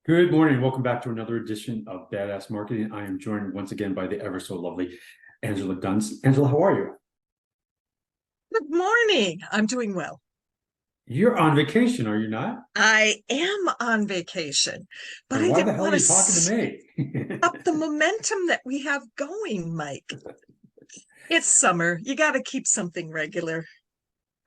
Good morning. Welcome back to another edition of Badass Marketing. I am joined once again by the ever so lovely Angela Dunst. Angela, how are you? Good morning. I'm doing well. You're on vacation, are you not? I am on vacation, but And I why the didn't hell are want to you talking to me? stop the momentum that we have going, Mike. It's summer. You got to keep something regular.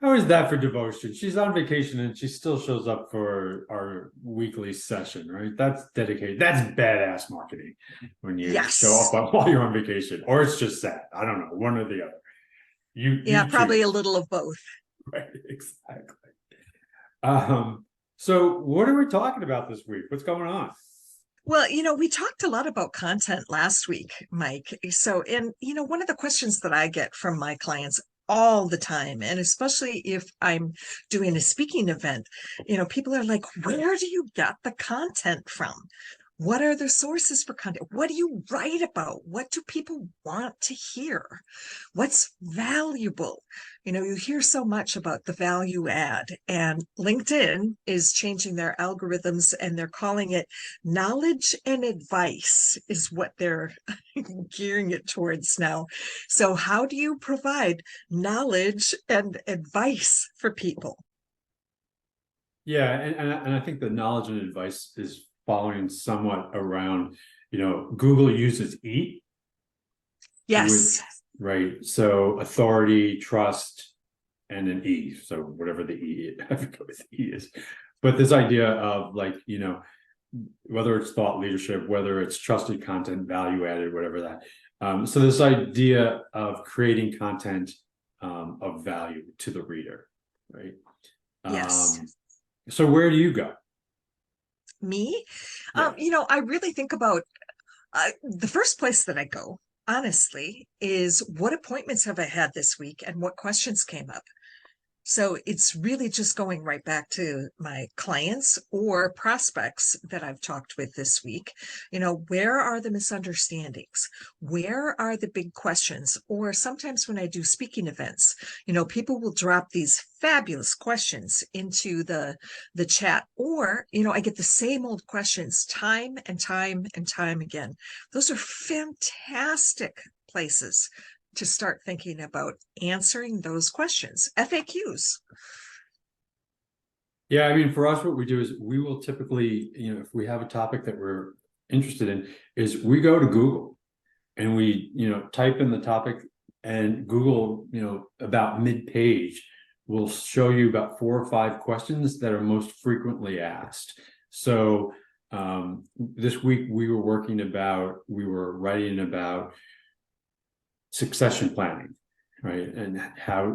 How is that for devotion? She's on vacation and she still shows up for our weekly session, right? That's dedicated. That's badass marketing when you show Yes. up while you're on vacation, or it's just sad. I don't know, one or the other. Yeah, You probably a choose. little of both. Right, exactly. So what are we talking about this week? What's going on? Well, we talked a lot about content last week, Mike. And one of the questions that I get from my clients all the time, and especially if I'm doing a speaking event, people are like, where do you get the content from? What are the sources for content? What do you write about? What do people want to hear? What's valuable? You hear so much about the value add, and LinkedIn is changing their algorithms and they're calling it knowledge and advice, is what they're gearing it towards now. So, how do you provide knowledge and advice for people? Yeah, and I think the knowledge and advice is following somewhat around, Google uses EAT, which, Yes. right? So authority, trust, and an E. So whatever the E, I forget what the E is. But this idea of whether it's thought leadership, whether it's trusted content, value added, whatever that. So this idea of creating content of value to the reader, right? Yes. So where do you go? Me? Yeah. I really think about the first place that I go, honestly, is what appointments have I had this week and what questions came up? So it's really just going right back to my clients or prospects that I've talked with this week. Where are the misunderstandings? Where are the big questions? Or sometimes when I do speaking events, people will drop these fabulous questions into the chat, or I get the same old questions time and time and time again. Those are fantastic places to start thinking about answering those questions, FAQs. Yeah, I mean, for us, what we do is we will typically, if we have a topic that we're interested in, is we go to Google and we, type in the topic, and Google, about mid-page will show you about 4 or 5 questions that are most frequently asked. So this week we were writing about succession planning, right? And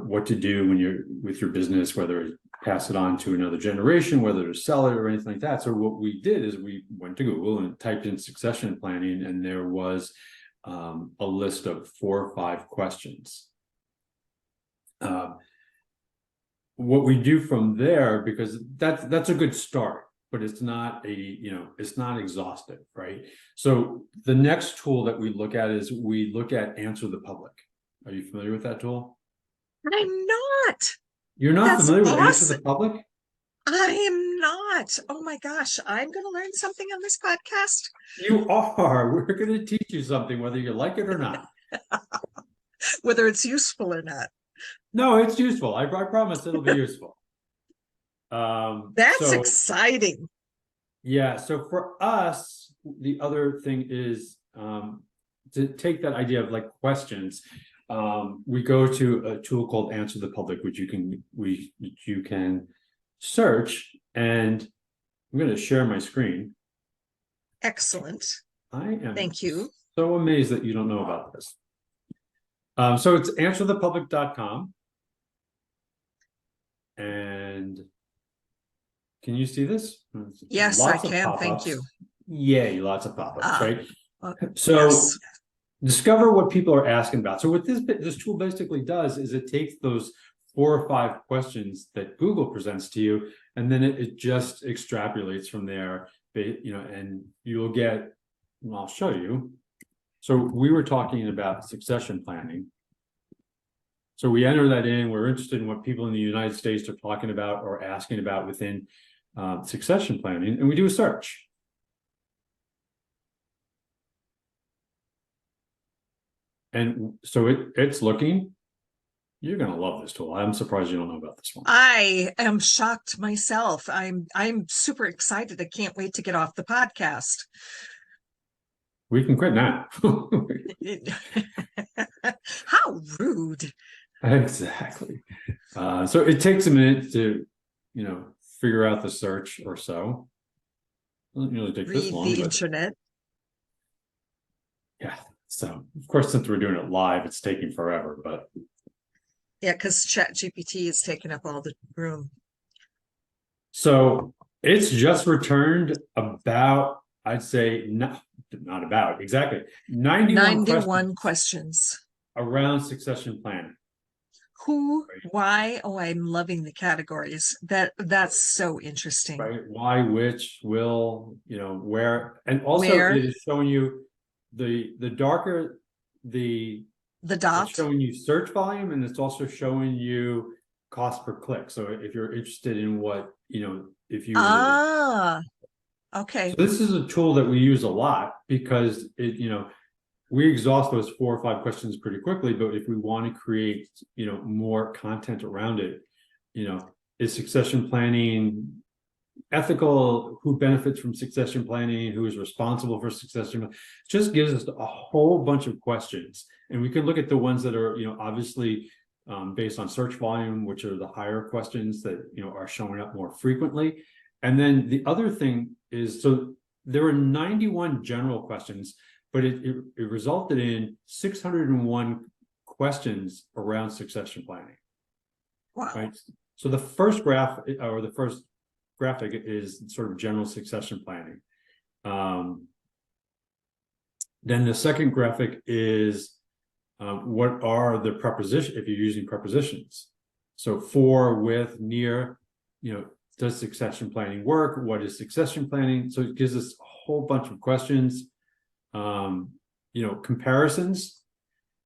what to do when you're with your business, whether pass it on to another generation, whether to sell it or anything like that. So what we did is we went to Google and typed in succession planning, and there was a list of 4 or 5 questions. What we do from there, because that's a good start, but it's not it's not exhaustive, right? So the next tool that we look at is we look at Answer the Public. Are you familiar with that tool? I'm not. You're not That's familiar with Answer awesome. the Public? I am not. Oh my gosh. I'm going to learn something on this podcast. You are. We're going to teach you something, whether you like it or not. Whether it's useful or not. No, it's useful. I promise it'll be useful. That's exciting. Yeah. So for us, the other thing is to take that idea of like questions. We go to a tool called Answer the Public, which you can search, and I'm going to share my screen. Excellent. I am Thank you. so amazed that you don't know about this. So it's answerthepublic.com. And can you see this? Yes, Lots I of can. pop-ups. Thank you. Yay, lots of pop-ups, right? So yes. Discover what people are asking about. So what this tool basically does is it takes those 4 or 5 questions that Google presents to you, and then it just extrapolates from there. And you'll get, well, I'll show you. So we were talking about succession planning. So we enter that in. We're interested in what people in the United States are talking about or asking about within succession planning, and we do a search. And so it's looking, you're going to love this tool. I'm surprised you don't know about this one. I am shocked myself. I'm super excited. I can't wait to get off the podcast. We can quit now. How rude. Exactly. So it takes a minute to, figure out the search or so. Doesn't usually take this Read long, the but internet. yeah. So of course, since we're doing it live, it's taking forever, but Yeah, because ChatGPT is taking up all the room. so it's just returned about, I'd say not about exactly 91 91 questions questions. around succession planning. Who, Right. why? Oh, I'm loving the categories. That's so interesting. Right? Why, which, will, where, and also Where it is showing you the darker the it's dot. showing you search volume, and it's also showing you cost per click. So if you're interested in what, if you were to, Okay. so this is a tool that we use a lot because we exhaust those 4 or 5 questions pretty quickly, but if we want to create, more content around it, is succession planning ethical, who benefits from succession planning, who is responsible for succession, just gives us a whole bunch of questions. And we can look at the ones that are, obviously based on search volume, which are the higher questions that, are showing up more frequently. And then the other thing is, so there were 91 general questions, but it resulted in 601 questions around succession planning. Wow. Right. So the first graph, or the first graphic, is sort of general succession planning. Then the second graphic is what are the prepositions, if you're using prepositions. So for, with, near, does succession planning work? What is succession planning? So it gives us a whole bunch of questions. Comparisons,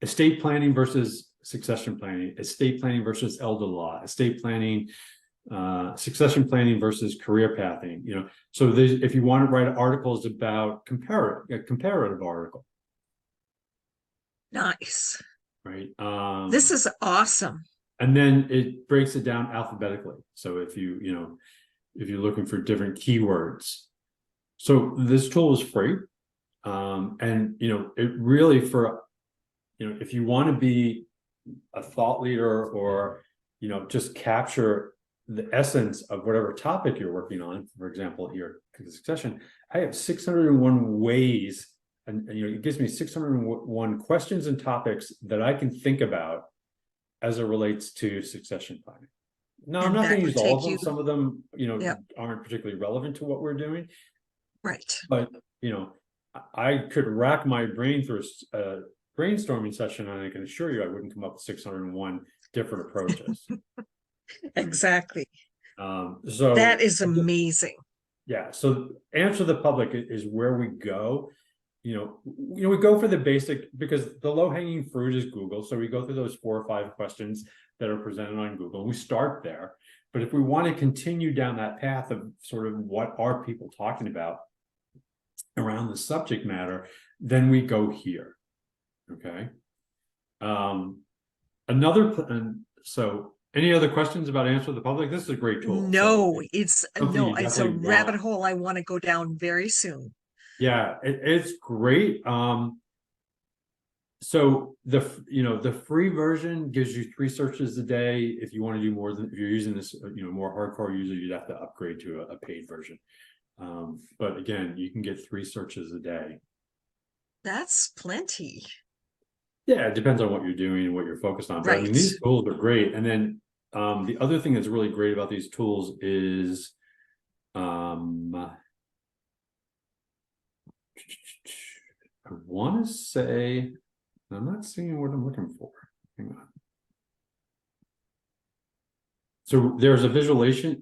estate planning versus succession planning, estate planning versus elder law, estate planning, succession planning versus career pathing. So if you want to write articles about a comparative article. Nice. Right. This is awesome. And then it breaks it down alphabetically. So if you're looking for different keywords, so this tool is free. And it really, for if you want to be a thought leader, or just capture the essence of whatever topic you're working on, for example, here, succession, I have 601 ways, and it gives me 601 questions and topics that I can think about as it relates to succession planning. Now, I'm not going to use all of them. Some of them, aren't particularly relevant to what we're doing. Right. But, I could rack my brain through a brainstorming session, and I can assure you I wouldn't come up with 601 different approaches. Exactly. So that is amazing. Yeah. So Answer the Public is where we go. We go for the basic, because the low-hanging fruit is Google. So we go through those 4 or 5 questions that are presented on Google. We start there. But if we want to continue down that path of sort of what are people talking about around the subject matter, then we go here. Okay. So any other questions about Answer the Public? This is a great tool. No, so it's a rabbit hole I want to go down very soon. Yeah, it's great. So the free version gives you 3 searches a day. If you want to do more than, if you're using this, more hardcore user, you'd have to upgrade to a paid version. But again, you can get 3 searches a day. That's plenty. Yeah, it depends on what you're doing and what you're focused on. But I mean, these tools are great. And then the other thing that's really great about these tools is I want to say, I'm not seeing what I'm looking for. Hang on. So there's a visualization,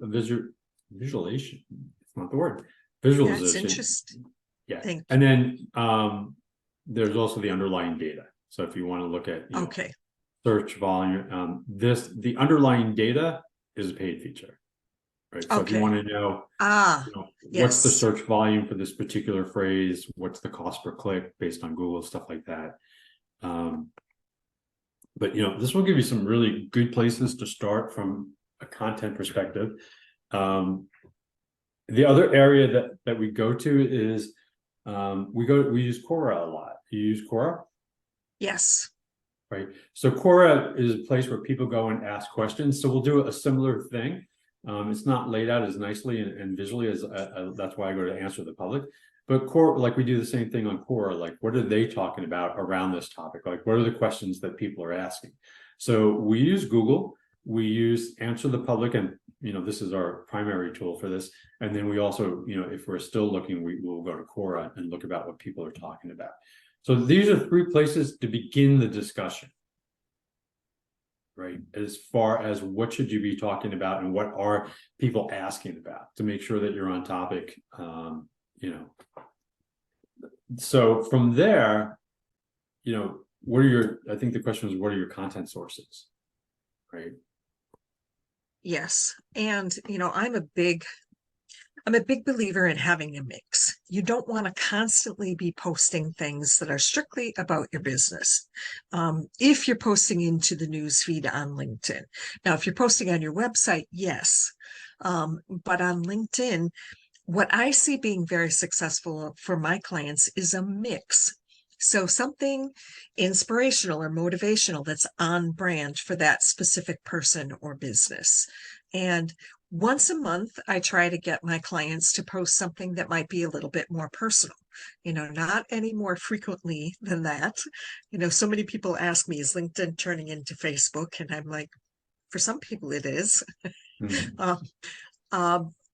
visualization. It's not the word. Visualization. That's interesting. Yeah. And then there's also the underlying data. So if you want to look at search volume, the underlying data is a paid feature. Right. So if you want to know, what's the search volume for this particular phrase, what's the cost per click based on Google, stuff like that. But this will give you some really good places to start from a content perspective. The other area that we go to is we use Quora a lot. You use Quora? Yes. Right. So Quora is a place where people go and ask questions. So we'll do a similar thing. It's not laid out as nicely and visually as that's why I go to answer the public. But Quora, like we do the same thing on Quora, like what are they talking about around this topic? Like what are the questions that people are asking? So we use Google, we use Answer the Public, and this is our primary tool for this. And then we also, if we're still looking, we will go to Quora and look about what people are talking about. So these are 3 places to begin the discussion, right? As far as what should you be talking about and what are people asking about to make sure that you're on topic. So from there, what are I think the question is, what are your content sources, right? Yes. And, I'm a big believer in having a mix. You don't want to constantly be posting things that are strictly about your business. If you're posting into the news feed on LinkedIn. Now, if you're posting on your website, yes. But on LinkedIn, what I see being very successful for my clients is a mix. So something inspirational or motivational that's on brand for that specific person or business. And once a month, I try to get my clients to post something that might be a little bit more personal, not any more frequently than that. So many people ask me, is LinkedIn turning into Facebook? And I'm like, for some people it is.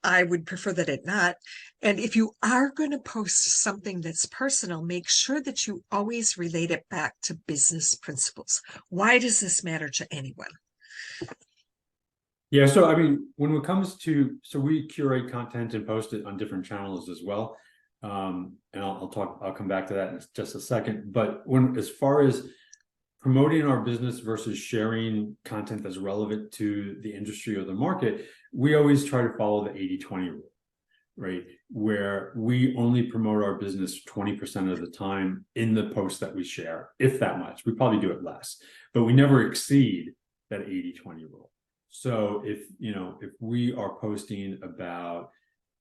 I would prefer that it not. And if you are going to post something that's personal, make sure that you always relate it back to business principles. Why does this matter to anyone? Yeah, so I mean, when it comes to, so we curate content and post it on different channels as well. And I'll come back to that in just a second. But as far as promoting our business versus sharing content that's relevant to the industry or the market, we always try to follow the 80-20 rule, right? Where we only promote our business 20% of the time in the posts that we share, if that much. We probably do it less, but we never exceed that 80-20 rule. So if we are posting about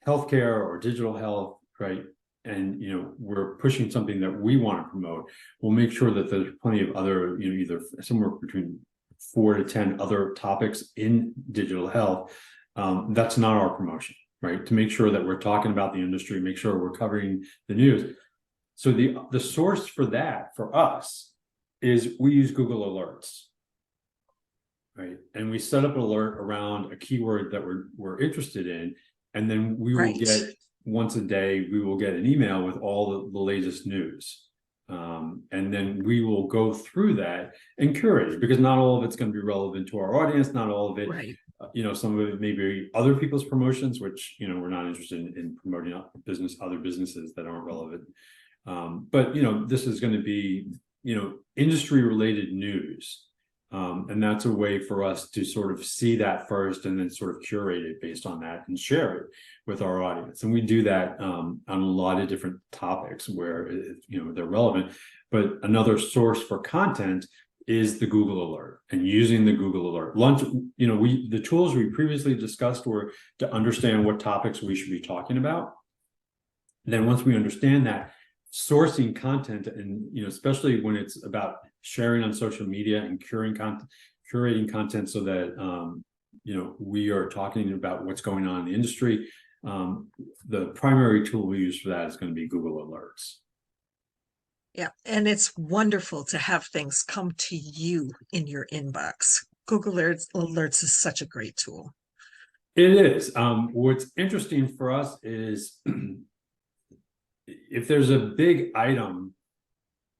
healthcare or digital health, right, and we're pushing something that we want to promote, we'll make sure that there's plenty of other, either somewhere between 4 to 10 other topics in digital health. That's not our promotion, right? To make sure that we're talking about the industry, make sure we're covering the news. So the source for that for us is we use Google Alerts. Right. And we set up an alert around a keyword that we're interested in. And then we will get once a day, we will get an email with all the latest news. And then we will go through that and curate it, because not all of it's going to be relevant to our audience. Not all of it, some of it may be other people's promotions, which, we're not interested in promoting other businesses that aren't relevant. But, this is going to be, industry related news. And that's a way for us to sort of see that first and then sort of curate it based on that and share it with our audience. And we do that on a lot of different topics where, they're relevant. But another source for content is the Google Alert, and using the Google Alert. The tools we previously discussed were to understand what topics we should be talking about. And then once we understand that, sourcing content, and especially when it's about sharing on social media and curating content so that we are talking about what's going on in the industry. The primary tool we use for that is going to be Google Alerts. Yeah, and it's wonderful to have things come to you in your inbox. Google Alerts is such a great tool. It is. What's interesting for us is if there's a big item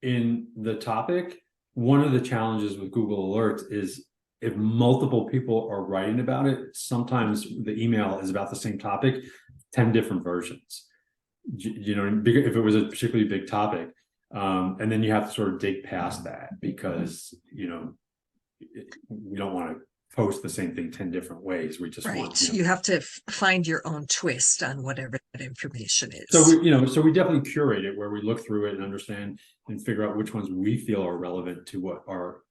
in the topic, one of the challenges with Google Alerts is if multiple people are writing about it, sometimes the email is about the same topic, 10 different versions. If it was a particularly big topic, and then you have to sort of dig past that, because we don't want to post the same thing 10 different ways. We just want, Right. You have to find your own twist on whatever that information so is. we definitely curate it where we look through it and understand and figure out which ones we feel are relevant to what our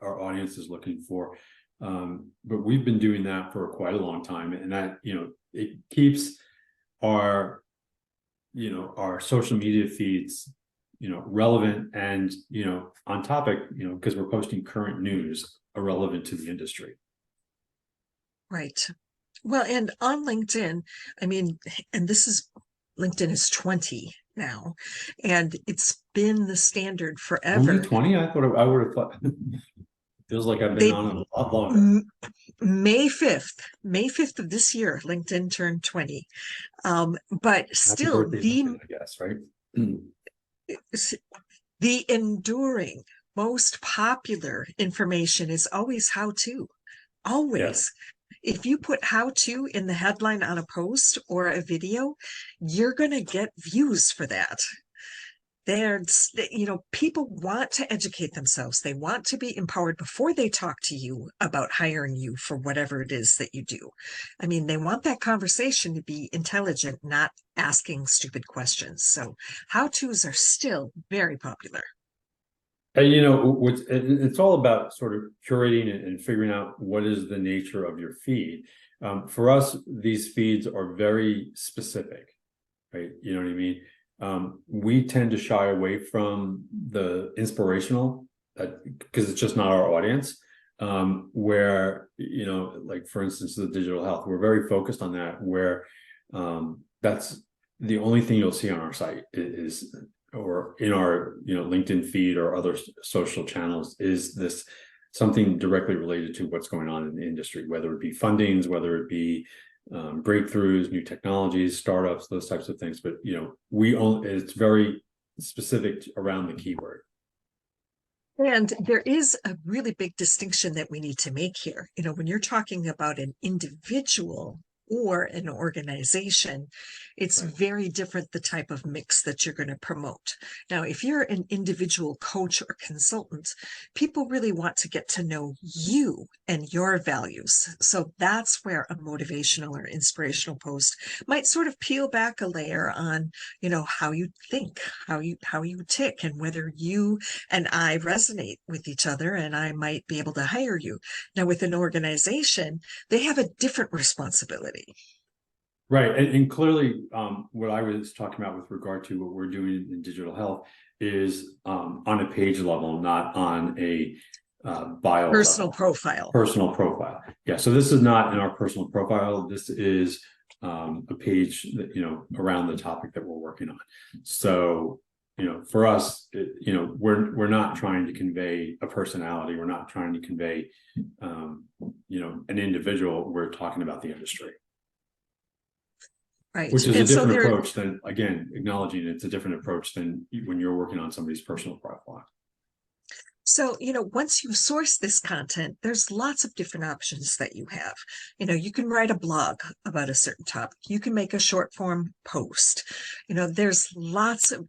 audience is looking for. But we've been doing that for quite a long time, and that, it keeps our, our social media feeds, relevant and, on topic, because we're posting current news relevant to the industry. Right. Well, and on LinkedIn, I mean, and LinkedIn is 20 now, and it's been the standard Only forever. 20? I would have thought. Feels like I've been They on it a lot longer. May 5th of this year, LinkedIn turned 20. But Happy still birthday, LinkedIn, I guess, right? the enduring, most popular information is always how to. Yes. Always. If you put how to in the headline on a post or a video, you're going to get views for that. People want to educate themselves. They want to be empowered before they talk to you about hiring you for whatever it is that you do. I mean, they want that conversation to be intelligent, not asking stupid questions. So how to's are still very popular. And it's all about sort of curating and figuring out what is the nature of your feed. For us, these feeds are very specific, right? You know what I mean? We tend to shy away from the inspirational, because it's just not our audience. Where, like for instance, the digital health, we're very focused on that, where that's the only thing you'll see on our site is or in our LinkedIn feed or other social channels, is this something directly related to what's going on in the industry, whether it be fundings, whether it be breakthroughs, new technologies, startups, those types of things. But it's very specific around the keyword. And there is a really big distinction that we need to make here. When you're talking about an individual or an organization, it's Right. very different the type of mix that you're going to promote. Now, if you're an individual coach or consultant, people really want to get to know you and your values. So that's where a motivational or inspirational post might sort of peel back a layer on, how you think, how you tick, and whether you and I resonate with each other and I might be able to hire you. Now, with an organization, they have a different responsibility. Right. And clearly, what I was talking about with regard to what we're doing in digital health is on a page level, not on a bio Personal level. profile. Personal profile. Yeah. So this is not in our personal profile. This is a page that, around the topic that we're working on. So, for us, we're not trying to convey a personality. We're not trying to convey, an individual. We're talking about the industry. Right. Which is And a so different approach than, again, acknowledging it's a different approach than when you're working on somebody's personal profile. So, once you source this content, there's lots of different options that you have. You can write a blog about a certain topic. You can make a short form post. There's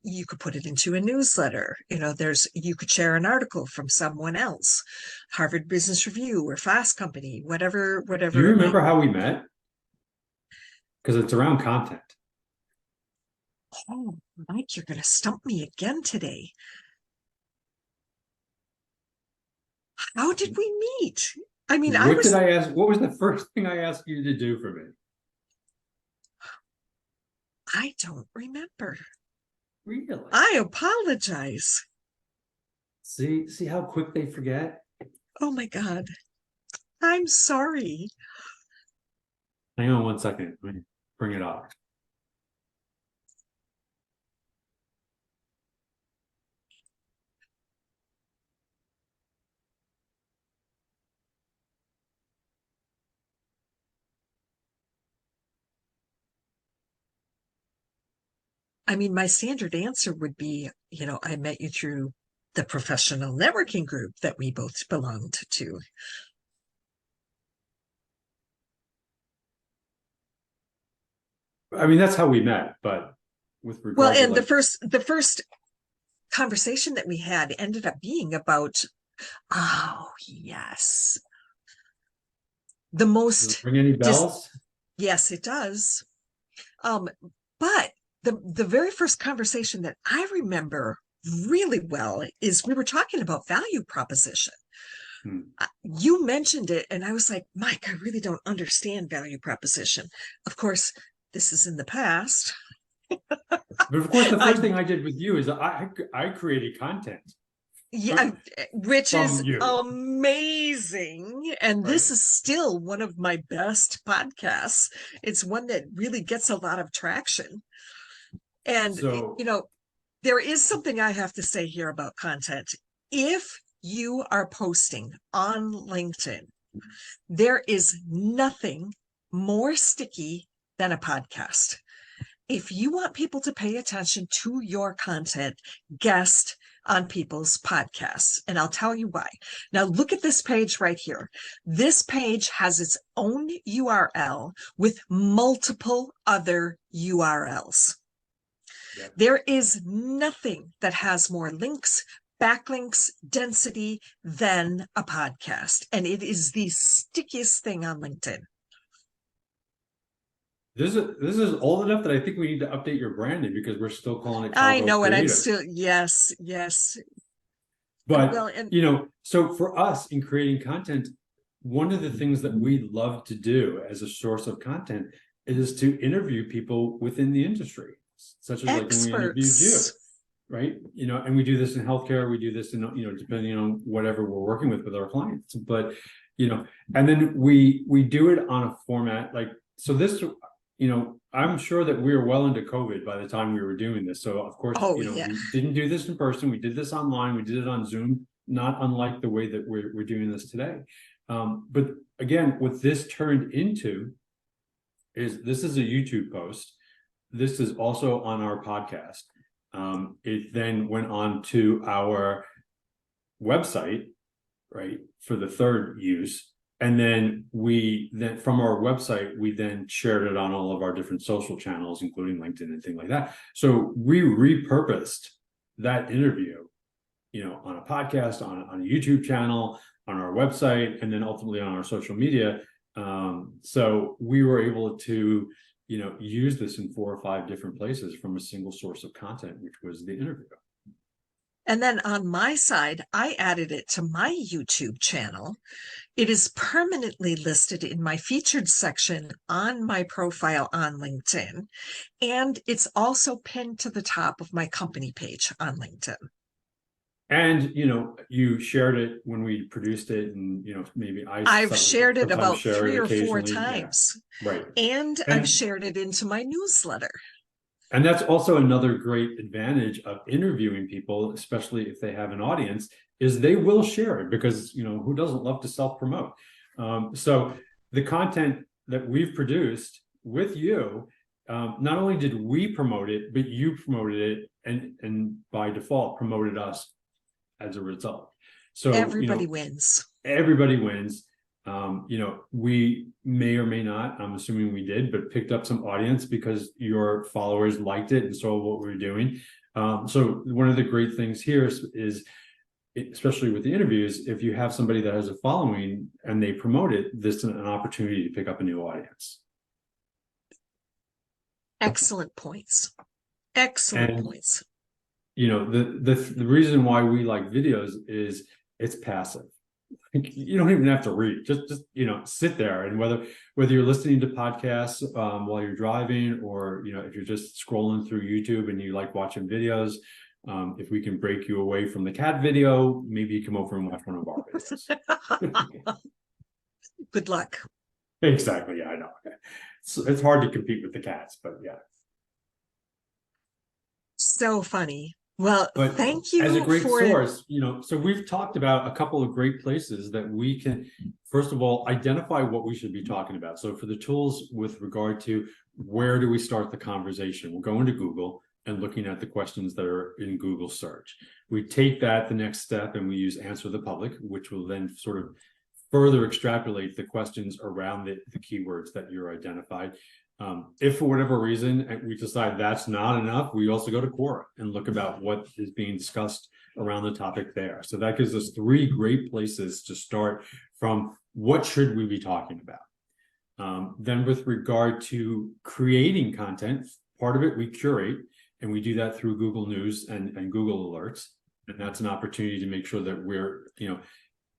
you could put it into a newsletter. You could share an article from someone else, Harvard Business Review or Fast Company, whatever Do you it might remember be. how we met? Because it's around content. Oh, Mike, you're going to stump me again today. How did we meet? I mean, What did I ask? What was the first thing I asked you to do for me? I don't remember. Really? I apologize. See how quick they forget? Oh my God. I'm sorry. Hang on one second. Let me bring it up. I mean, my standard answer would be, I met you through the professional networking group that we both belonged to. I mean, that's how we met, but with Well, regard to and like, the first conversation that we had ended up being about, oh, yes. The Does it most ring any dis bells? yes, it does. But the very first conversation that I remember really well is we were talking about value proposition. Hmm. You mentioned it, and I was like, Mike, I really don't understand value proposition. Of course, this is in the past. But of course, the first I thing I did with you is I created content Yeah, which from is you, amazing. And right? this is still one of my best podcasts. It's one that really gets a lot of traction. And, So there is something I have to say here about content. If you are posting on LinkedIn, there is nothing more sticky than a podcast. If you want people to pay attention to your content, guest on people's podcasts. And I'll tell you why. Now, look at this page right here. This page has its own URL with multiple other URLs. yeah. There is nothing that has more links, backlinks, density than a podcast. And it is the stickiest thing on LinkedIn. This is old enough that I think we need to update your branding because we're still calling it I Cargo know, and I'm Creative. still, yes, yes. But Well, and so for us in creating content, one of the things that we love to do as a source of content is to interview people within the industry, such as like when we interviewed you, experts. right? And we do this in healthcare, we do this in, depending on whatever we're working with our clients. But and then we do it on a format like so. This, I'm sure that we were well into COVID by the time we were doing this. So of course, Oh, yeah. we didn't do this in person. We did this online. We did it on Zoom, not unlike the way that we're doing this today. But again, what this turned into is this is a YouTube post. This is also on our podcast. It then went on to our website, right, for the third use. And then from our website, we then shared it on all of our different social channels, including LinkedIn and things like that. So we repurposed that interview, on a podcast, on a YouTube channel, on our website, and then ultimately on our social media. So we were able to, use this in 4 or 5 different places from a single source of content, which was the interview. And then on my side, I added it to my YouTube channel. It is permanently listed in my featured section on my profile on LinkedIn. And it's also pinned to the top of my company page on LinkedIn. And you shared it when we produced it, and maybe I've shared it about share 3 it or 4 occasionally. times. Yeah, right. And I've And shared it into my newsletter. and that's also another great advantage of interviewing people, especially if they have an audience, is they will share it because who doesn't love to self-promote? So the content that we've produced with you, not only did we promote it, but you promoted it, and by default promoted us as a result. So Everybody wins. everybody wins. We may or may not, I'm assuming we did, but picked up some audience because your followers liked it and saw what we were doing. So one of the great things here is especially with the interviews, if you have somebody that has a following and they promote it, this is an opportunity to pick up a new audience. Excellent points. Excellent points. The reason why we like videos is it's passive. You don't even have to read, just sit there, and whether you're listening to podcasts while you're driving, or if you're just scrolling through YouTube and you like watching videos, if we can break you away from the cat video, maybe you come over and watch one of our videos. Good luck. Exactly. Yeah, I know. It's hard to compete with the cats, but yeah. So funny. Well, But thank you as a great for source, so we've talked about a couple of great places that we can, first of all, identify what we should be talking about. So for the tools with regard to where do we start the conversation, we'll go into Google and looking at the questions that are in Google search. We take that the next step and we use Answer the Public, which will then sort of further extrapolate the questions around the keywords that you're identified. If for whatever reason we decide that's not enough, we also go to Quora and look about what is being discussed around the topic there. So that gives us 3 great places to start from what should we be talking about? Then with regard to creating content, part of it we curate, and we do that through Google News and Google Alerts. And that's an opportunity to make sure that we're,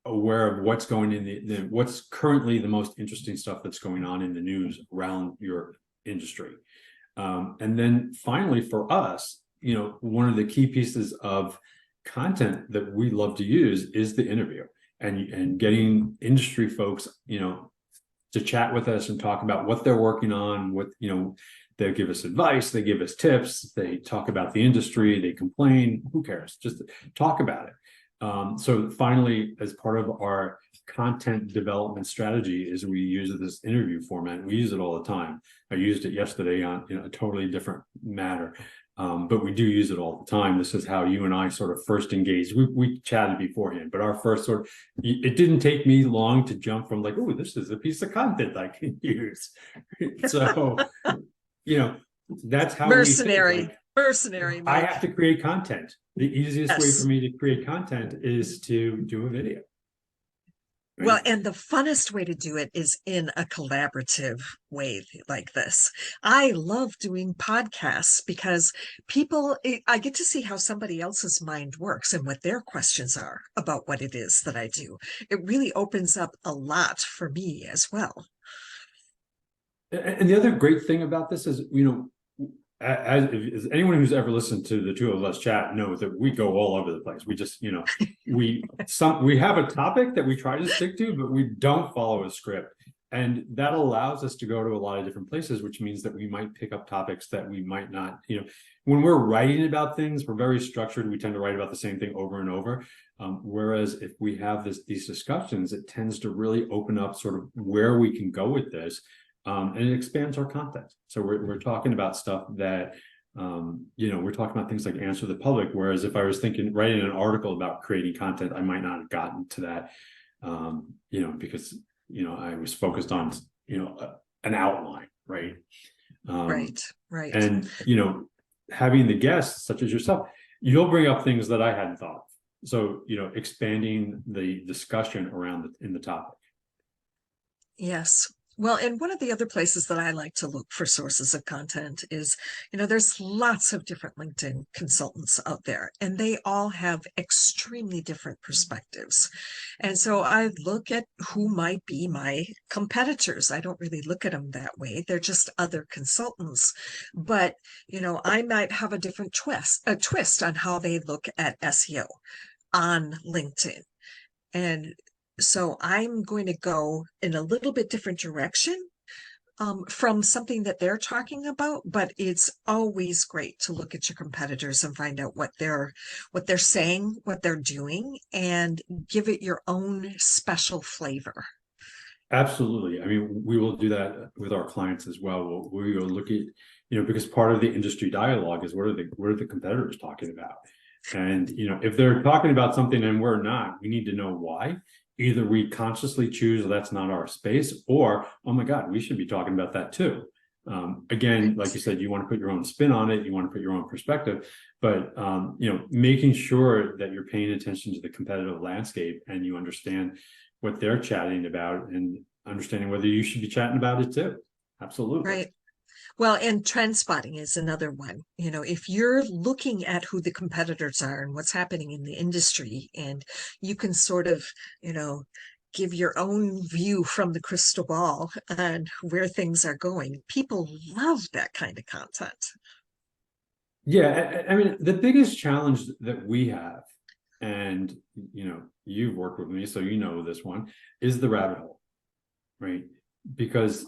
aware of what's going in what's currently the most interesting stuff that's going on in the news around your industry. And then finally, for us, one of the key pieces of content that we love to use is the interview and getting industry folks, to chat with us and talk about what they're working on, they give us advice, they give us tips, they talk about the industry, they complain, who cares? Just talk about it. So finally, as part of our content development strategy is we use this interview format. We use it all the time. I used it yesterday on a totally different matter. But we do use it all the time. This is how you and I sort of first engaged. We chatted beforehand, but our first it didn't take me long to jump from like, oh, this is a piece of content I can use. So, that's how mercenary. I have to create content. The easiest way for me to create content is to do a video. Right? Well, and the funnest way to do it is in a collaborative way like this. I love doing podcasts because I get to see how somebody else's mind works and what their questions are about what it is that I do. It really opens up a lot for me as well. And the other great thing about this is, as anyone who's ever listened to the two of us chat knows that we go all over the place. We just, we have a topic that we try to stick to, but we don't follow a script. And that allows us to go to a lot of different places, which means that we might pick up topics that we might not, when we're writing about things, we're very structured. We tend to write about the same thing over and over. Whereas if we have these discussions, it tends to really open up sort of where we can go with this. And it expands our content. So we're talking about stuff that, we're talking about things like answer the public. Whereas if I was writing an article about creating content, I might not have gotten to that, because, I was focused on, an outline, right? Right. And, having the guests such as yourself, you'll bring up things that I hadn't thought of. So, expanding the discussion around in the topic. Yes. Well, and one of the other places that I like to look for sources of content is, there's lots of different LinkedIn consultants out there, and they all have extremely different perspectives. And so I look at who might be my competitors. I don't really look at them that way. They're just other consultants. But, I might have a different twist on how they look at SEO on LinkedIn. And so I'm going to go in a little bit different direction from something that they're talking about, but it's always great to look at your competitors and find out what they're saying, what they're doing, and give it your own special flavor. Absolutely. I mean, we will do that with our clients as well. We will look at, because part of the industry dialogue is what are the competitors talking about? And, if they're talking about something and we're not, we need to know why. Either we consciously choose that's not our space, or, oh my God, we should be talking about that too. Again, like you said, you want to put your own spin on it, you want to put your own perspective, but making sure that you're paying attention to the competitive landscape and you understand what they're chatting about and understanding whether you should be chatting about it too. Absolutely. Right. Well, and trend spotting is another one. If you're looking at who the competitors are and what's happening in the industry, and you can sort of, give your own view from the crystal ball on where things are going, people love that kind of content. Yeah. I mean, the biggest challenge that we have, and, you've worked with me, so this one, is the rabbit hole, right? Because,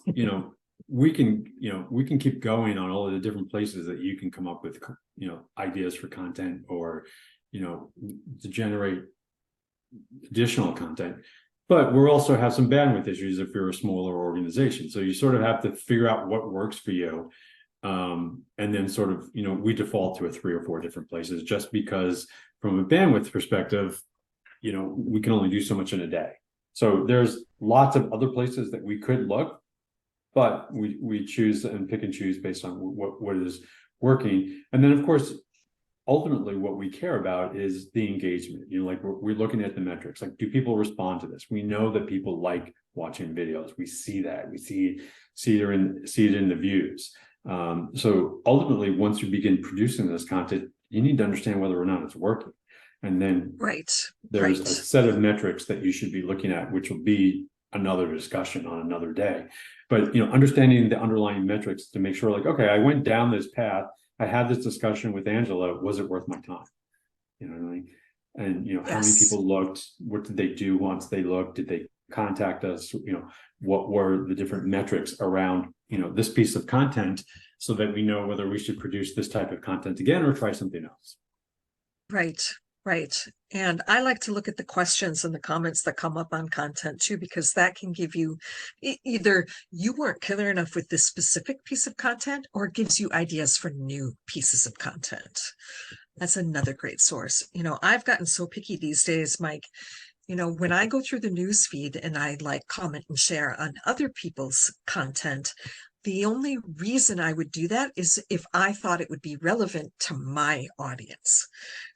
we can keep going on all of the different places that you can come up with, ideas for content or, to generate additional content. But we'll also have some bandwidth issues if you're a smaller organization. So you sort of have to figure out what works for you. And then sort of, we default to 3 or 4 different places just because from a bandwidth perspective, we can only do so much in a day. So there's lots of other places that we could look, but we choose and pick and choose based on what is working. And then, of course, ultimately what we care about is the engagement. Like we're looking at the metrics, like, do people respond to this? We know that people like watching videos. We see that, we see it in the views. So ultimately, once you begin producing this content, you need to understand whether or not it's working. And then there's a set of metrics that you should be looking at, which will be another discussion on another day. But understanding the underlying metrics to make sure, like, okay, I went down this path, I had this discussion with Angela, was it worth my time? You know what I mean? And how many people looked, what did they do once they looked? Did they contact us? What were the different metrics around this piece of content, so that we know whether we should produce this type of content again or try something else. Right. And I like to look at the questions and the comments that come up on content too, because that can give you either you weren't clear enough with this specific piece of content, or it gives you ideas for new pieces of content. That's another great source. I've gotten so picky these days, Mike. When I go through the news feed and I comment and share on other people's content, the only reason I would do that is if I thought it would be relevant to my audience.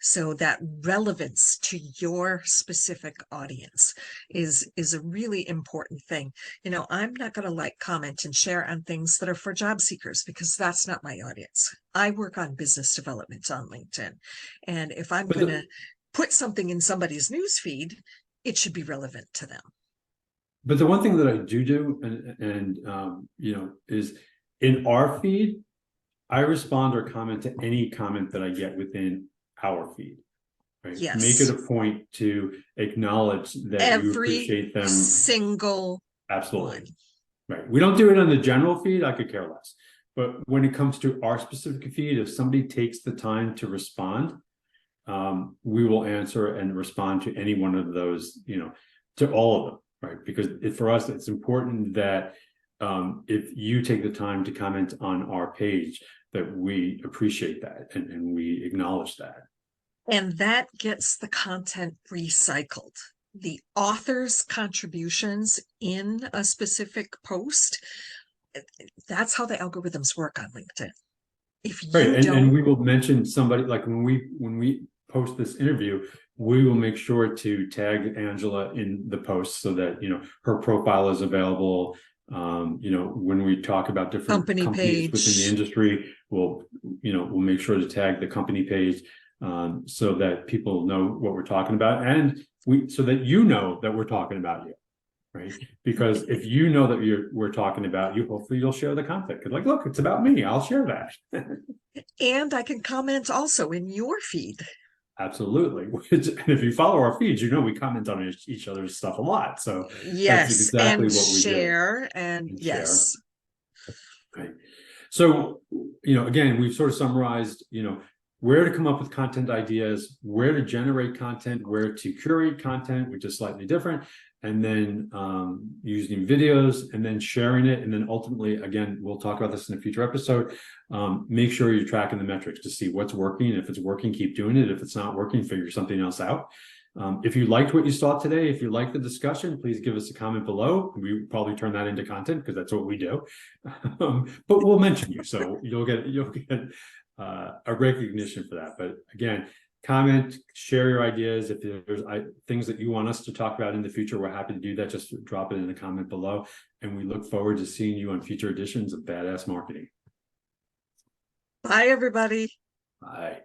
So that relevance to your specific audience is a really important thing. I'm not going to comment and share on things that are for job seekers, because that's not my audience. I work on business development on LinkedIn. And if I'm going to put something in somebody's news feed, it should be relevant to them. But the one thing that I do, is in our feed, I respond or comment to any comment that I get within our feed. Right? Yes. Make it a point to acknowledge that you appreciate them. Single Absolutely. one. Right. We don't do it on the general feed. I could care less. But when it comes to our specific feed, if somebody takes the time to respond, we will answer and respond to any one of those, to all of them. Right, because for us, it's important that if you take the time to comment on our page, that we appreciate that and we acknowledge that. And that gets the content recycled. The author's contributions in a specific post, that's how the algorithms work on LinkedIn. If you and we will mention somebody, like when we post this interview, we will make sure to tag Angela in the post so that her profile is available. When we talk about different companies within the industry, we'll make sure to tag the company page, so that people know what we're talking about, and so that that we're talking about you. Right, because if you know that we're talking about you, hopefully you'll share the content. Because, like, look, it's about me. I'll share that. And I can comment also in your feed. Absolutely. And if you follow our feeds, we comment on each other's stuff a lot. So yes, that's exactly and what we share do. and yes. Right. So, again, we've sort of summarized, where to come up with content ideas, where to generate content, where to curate content, which is slightly different, and then using videos and then sharing it. And then ultimately, again, we'll talk about this in a future episode. Make sure you're tracking the metrics to see what's working. If it's working, keep doing it. If it's not working, figure something else out. If you liked what you saw today, if you liked the discussion, please give us a comment below. We probably turn that into content because that's what we do. But we'll mention you, so you'll get a recognition for that. But again, comment, share your ideas. If there's things that you want us to talk about in the future, we're happy to do that. Just drop it in the comment below. And we look forward to seeing you on future editions of Badass Marketing. Bye, everybody. Bye.